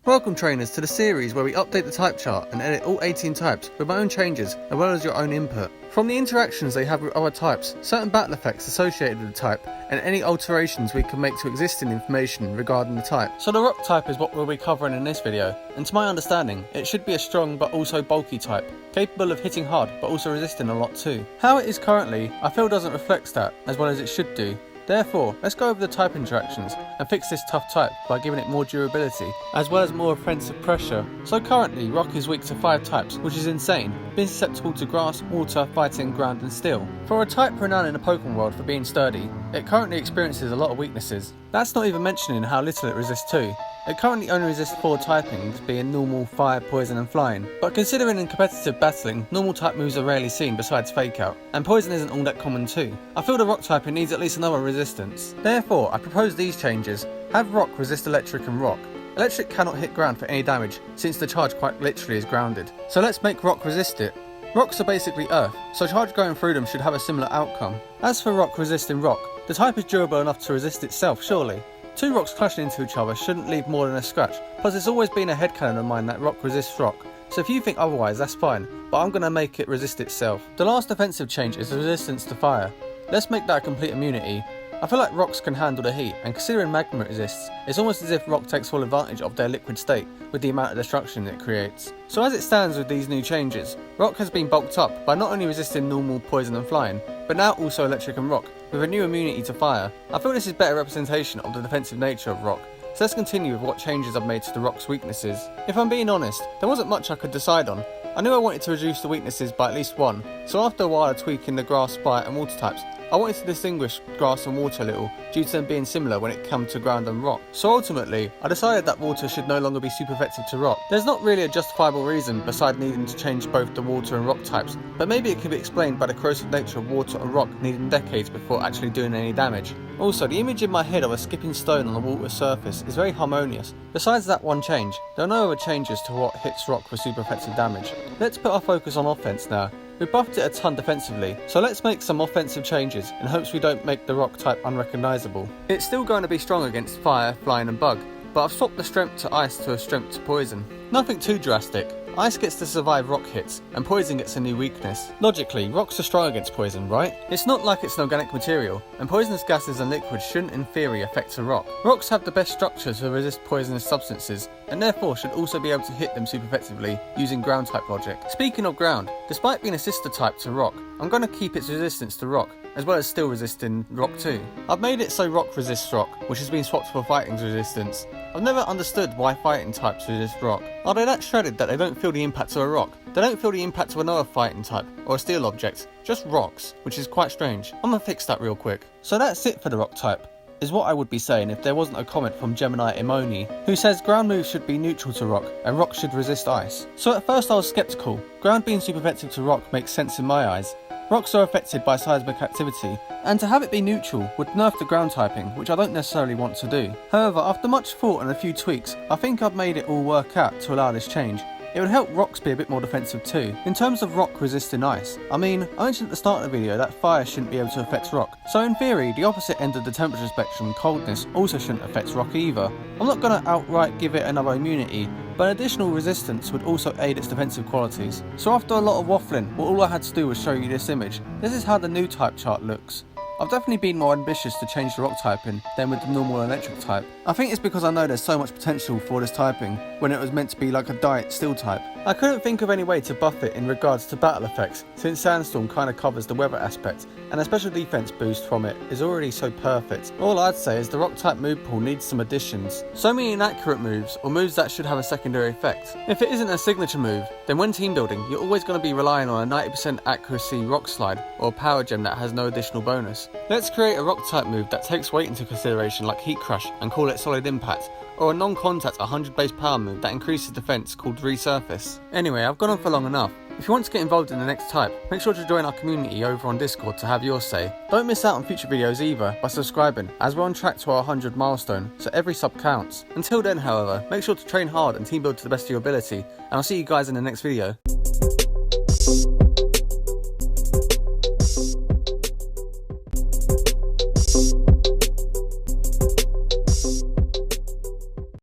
Welcome trainers to the series where we update the type chart and edit all 18 types with my own changes as well as your own input. From the interactions they have with other types, certain battle effects associated with the type, and any alterations we can make to existing information regarding the type. So the rock type is what we'll be covering in this video, and to my understanding, it should be a strong but also bulky type, capable of hitting hard but also resisting a lot too. How it is currently, I feel doesn't reflect that as well as it should do. Therefore, let's go over the type interactions and fix this tough type by giving it more durability, as well as more offensive pressure. So currently, rock is weak to 5 types, which is insane, being susceptible to grass, water, fighting, ground and steel. For a type renowned in the Pokémon world for being sturdy, it currently experiences a lot of weaknesses. That's not even mentioning how little it resists too. It currently only resists 4 typings, being normal, fire, poison and flying. But considering in competitive battling, normal type moves are rarely seen besides fake out, and poison isn't all that common too. I feel the rock typing needs at least another resistance. Therefore, I propose these changes. Have rock resist electric and rock. Electric cannot hit ground for any damage, since the charge quite literally is grounded. So let's make rock resist it. Rocks are basically earth, so charge going through them should have a similar outcome. As for rock resisting rock, the type is durable enough to resist itself, surely. 2 rocks clashing into each other shouldn't leave more than a scratch, plus it's always been a headcanon of mine that rock resists rock, so if you think otherwise that's fine, but I'm gonna make it resist itself. The last offensive change is the resistance to fire. Let's make that a complete immunity. I feel like rocks can handle the heat, and considering magma resists, it's almost as if rock takes full advantage of their liquid state with the amount of destruction it creates. So as it stands with these new changes, rock has been bulked up by not only resisting normal, poison and flying, but now also electric and rock, with a new immunity to fire. I feel this is better representation of the defensive nature of rock, so let's continue with what changes I've made to the rock's weaknesses. If I'm being honest, there wasn't much I could decide on. I knew I wanted to reduce the weaknesses by at least 1, so after a while of tweaking the grass, fire and water types, I wanted to distinguish grass and water a little, due to them being similar when it comes to ground and rock. So ultimately, I decided that water should no longer be super effective to rock. There's not really a justifiable reason beside needing to change both the water and rock types, but maybe it could be explained by the corrosive nature of water and rock needing decades before actually doing any damage. Also, the image in my head of a skipping stone on a water surface is very harmonious. Besides that one change, there are no other changes to what hits rock for super effective damage. Let's put our focus on offense now. We buffed it a ton defensively, so let's make some offensive changes in hopes we don't make the rock type unrecognisable. It's still going to be strong against fire, flying and bug, but I've swapped the strength to ice to a strength to poison. Nothing too drastic. Ice gets to survive rock hits, and poison gets a new weakness. Logically, rocks are strong against poison, right? It's not like it's an organic material, and poisonous gases and liquids shouldn't in theory affect a rock. Rocks have the best structure to resist poisonous substances, and therefore should also be able to hit them super effectively using ground type logic. Speaking of ground, despite being a sister type to rock, I'm going to keep its resistance to rock, as well as still resisting rock too. I've made it so rock resists rock, which has been swapped for fighting's resistance. I've never understood why fighting types resist rock. Are they that shredded that they don't feel the impact of a rock? They don't feel the impact of another fighting type, or a steel object, just rocks, which is quite strange. I'm gonna fix that real quick. So that's it for the rock type, is what I would be saying if there wasn't a comment from Gemini Imoni, who says ground moves should be neutral to rock, and rock should resist ice. So at first I was skeptical. Ground being super effective to rock makes sense in my eyes. Rocks are affected by seismic activity, and to have it be neutral would nerf the ground typing, which I don't necessarily want to do. However, after much thought and a few tweaks, I think I've made it all work out to allow this change. It would help rocks be a bit more defensive too. In terms of rock resisting ice, I mentioned at the start of the video that fire shouldn't be able to affect rock. So in theory, the opposite end of the temperature spectrum, coldness, also shouldn't affect rock either. I'm not going to outright give it another immunity, but additional resistance would also aid its defensive qualities. So after a lot of waffling, all I had to do was show you this image. This is how the new type chart looks. I've definitely been more ambitious to change the rock typing than with the normal electric type. I think it's because I know there's so much potential for this typing when it was meant to be like a diet steel type. I couldn't think of any way to buff it in regards to battle effects, since Sandstorm kind of covers the weather aspect, and a special defense boost from it is already so perfect. All I'd say is the rock type move pool needs some additions. So many inaccurate moves, or moves that should have a secondary effect. If it isn't a signature move, then when team building, you're always going to be relying on a 90% accuracy rock slide, or a power gem that has no additional bonus. Let's create a rock type move that takes weight into consideration like Heat Crush and call it Solid Impact, or a non-contact 100 base power move that increases defense called Resurface. Anyway, I've gone on for long enough. If you want to get involved in the next type, make sure to join our community over on Discord to have your say. Don't miss out on future videos either by subscribing, as we're on track to our 100 milestone, so every sub counts. Until then, however, make sure to train hard and team build to the best of your ability, and I'll see you guys in the next video.